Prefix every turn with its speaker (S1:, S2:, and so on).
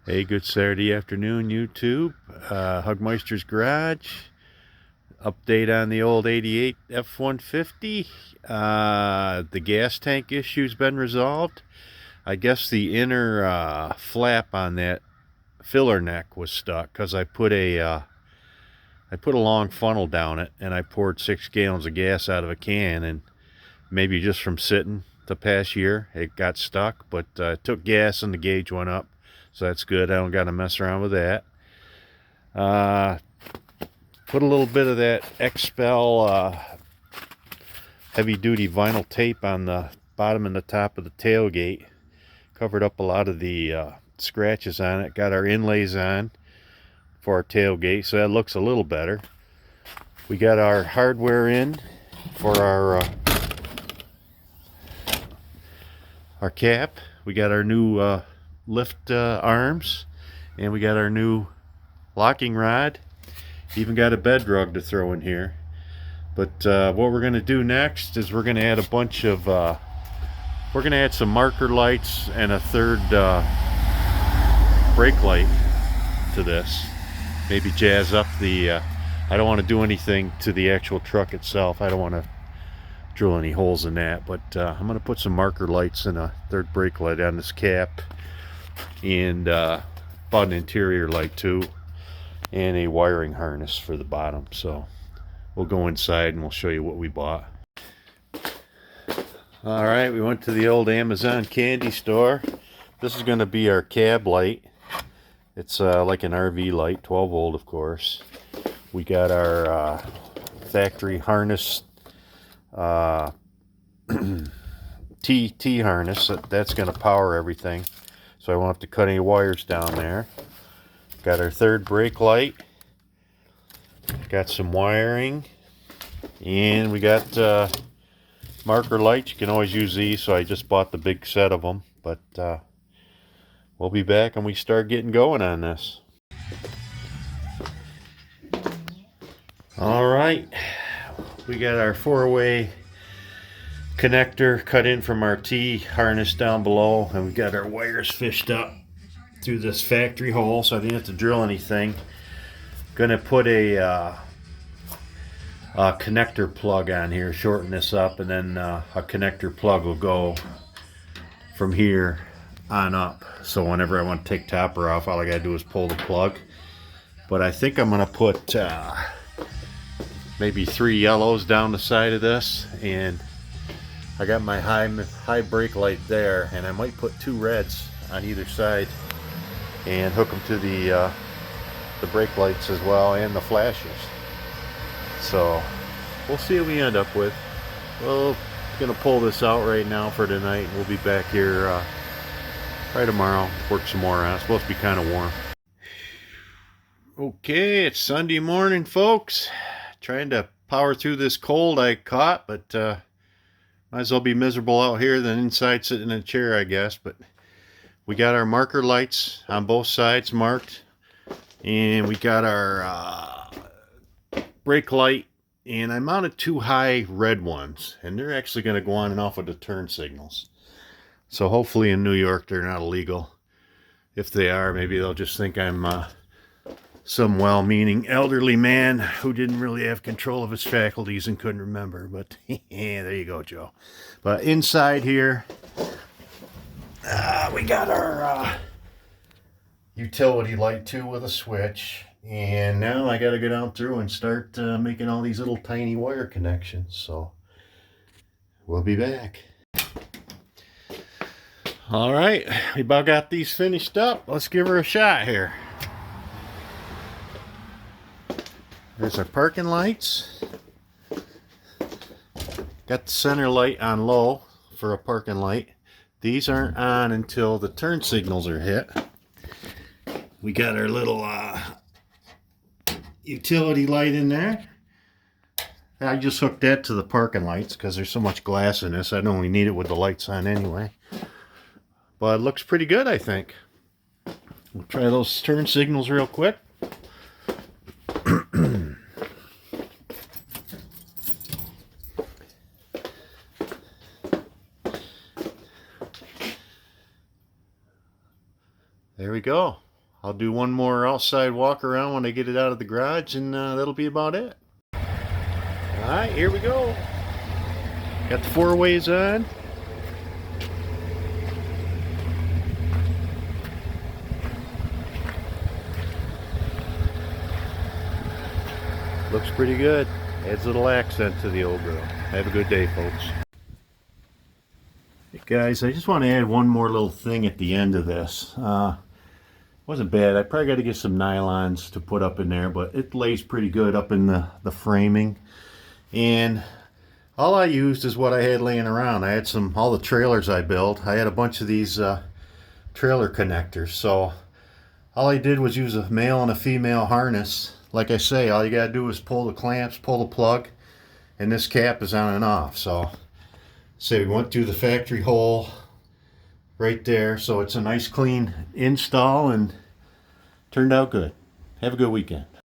S1: Hey, good Saturday afternoon, YouTube. Hugmeister's Garage. Update on the old 88 F-150. The gas tank issue's been resolved. I guess the inner flap on that filler neck was stuck because I put a long funnel down it and I poured 6 gallons of gas out of a can, and maybe just from sitting the past year it got stuck, but it took gas and the gauge went up. So that's good. I don't got to mess around with that. Put a little bit of that Expel heavy-duty vinyl tape on the bottom and the top of the tailgate. Covered up a lot of the scratches on it. Got our inlays on for our tailgate, so that looks a little better. We got our hardware in for our cap. We got our new lift arms, and we got our new locking rod. Even got a bed rug to throw in here. But what we're going to do next is we're going to add a bunch of we're going to add some marker lights and a third brake light to this. Maybe jazz up the I don't want to do anything to the actual truck itself. I don't want to drill any holes in that, but I'm going to put some marker lights and a third brake light on this cap, and bought an interior light too, and a wiring harness for the bottom. So we'll go inside and we'll show you what we bought. All right, we went to the old Amazon candy store. This is going to be our cab light. It's like an RV light, 12 volt of course. We got our factory harness, T harness. That's going to power everything, so I won't have to cut any wires down there. Got our third brake light. Got some wiring, and we got marker lights. You can always use these, so I just bought the big set of them. But we'll be back and we start getting going on this. All right, we got our 4-way connector cut in from our T harness down below, and we got our wires fished up through this factory hole, so I didn't have to drill anything. Gonna put a connector plug on here, shorten this up, and then a connector plug will go from here on up. So whenever I want to take topper off, all I gotta do is pull the plug. But I think I'm gonna put maybe 3 yellows down the side of this, and I got my high brake light there, and I might put 2 reds on either side and hook them to the brake lights as well, and the flashers. So we'll see what we end up with. We're gonna pull this out right now for tonight, and we'll be back here right tomorrow. Work some more on it. It's supposed to be kind of warm. Okay, it's Sunday morning, folks. Trying to power through this cold I caught, but might as well be miserable out here than inside sitting in a chair, I guess. But we got our marker lights on both sides marked, and we got our brake light, and I mounted 2 high red ones, and they're actually going to go on and off with the turn signals. So hopefully in New York they're not illegal. If they are, maybe they'll just think I'm some well-meaning elderly man who didn't really have control of his faculties and couldn't remember. But yeah, there you go, Joe. But inside here, we got our utility light too with a switch. And now I got to go down through and start making all these little tiny wire connections. So we'll be back. All right, we about got these finished up. Let's give her a shot here. There's our parking lights. Got the center light on low for a parking light. These aren't on until the turn signals are hit. We got our little utility light in there. I just hooked that to the parking lights because there's so much glass in this. I don't really need it with the lights on anyway. But it looks pretty good, I think. We'll try those turn signals real quick. There we go. I'll do one more outside walk around when I get it out of the garage, and that'll be about it. Alright, here we go. Got the 4-ways on. Looks pretty good. Adds a little accent to the old girl. Have a good day, folks. Hey guys, I just want to add one more little thing at the end of this. Wasn't bad. I probably got to get some nylons to put up in there, but it lays pretty good up in the framing. And all I used is what I had laying around. I had all the trailers I built. I had a bunch of these trailer connectors. So all I did was use a male and a female harness. Like I say, all you gotta do is pull the clamps, pull the plug, and this cap is on and off. So we went through the factory hole right there. So it's a nice clean install and turned out good. Have a good weekend.